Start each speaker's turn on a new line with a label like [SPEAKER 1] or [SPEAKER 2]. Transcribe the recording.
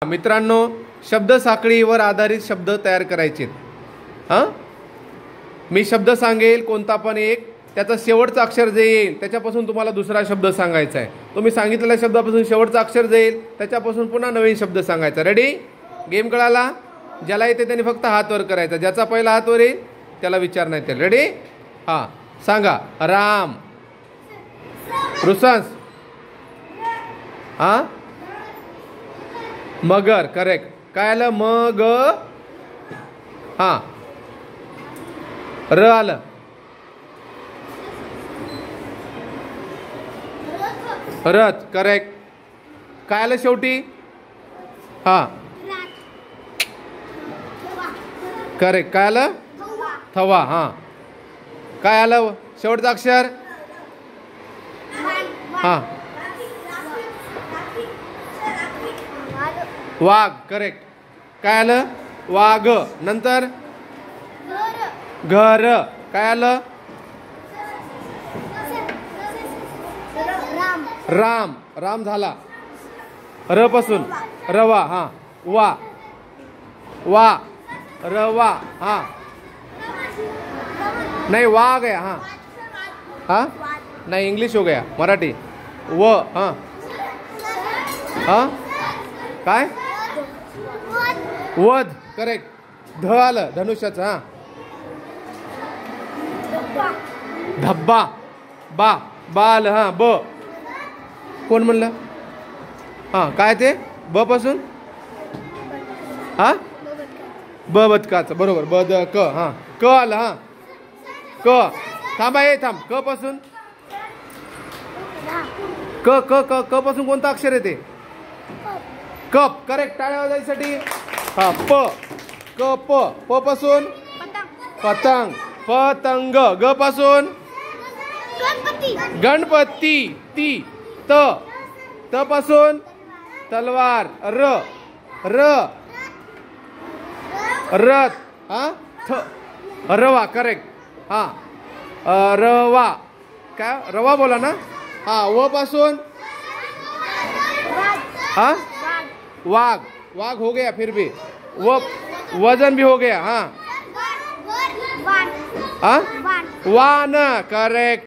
[SPEAKER 1] मित्रांनो, शब्द साखळीवर आधारित शब्द तयार करायचे। मी शब्द सांगेल कोणता पण एक, त्याचा शेवटचा अक्षर जे येईल त्याच्यापासून तुम्हाला दुसरा शब्द सांगायचा आहे। तुम्ही सांगितलेल्या शब्दापासून शेवटचा अक्षर जे येईल त्याच्यापासून पुन्हा नवीन शब्द सांगायचा। रेडी? गेम कळाला? ज्याला येते त्याने फक्त हात वर करायचा, ज्याचा पहिला हात वर येईल त्याला विचारण्यात येईल। रेडी? हां, सांगा। राम, रुसंस, हां, मगर, करेक्ट। काय आलं? मग, हां, र आलं, रथ, करेक्ट। काय आलं शेवटी? हां, करेक्ट। काय आलं? थवा। हां, काय आलं शेवटचं अक्षर? हां, वाघ, करेक्ट। काय आलं? वाघ। नंतर घर, काय आलं? राम, राम झाला। र पासून रवा, हां, वा, वा, रवा, हां, नहीं वा गया, हाँ हाँ, नहीं इंग्लिश हो गया, मराठी व, हाँ हाँ, काय? वध, करेक्ट। ध आलं धनुष्याचं, हां, धब्बा, बा, बा आलं, हां, ब, कोण म्हणलं? हां, काय ते? ब पासून, हां, ब बदकाचं, बरोबर। ब द क, हां, क आलं, हां, क, थांबा, हे थांब, क पासून, क क क क पासून कोणता अक्षर येते? Cup, correct. टाळ्या वाजवायसाठी। हां, प, क प, प पासून पतंग, पतंग। ग पासून गणपती, ती, त, त पासून तलवार, र, र, रथ, हां, थ, रवा, करेक्ट। हां, रवा, काय? रवा बोला ना। हां, व पासून, हां, वाघ, वाघ हो गया, फिर भी वो वजन भी हो गया। हाँ, हाँ, वान, करेक्ट।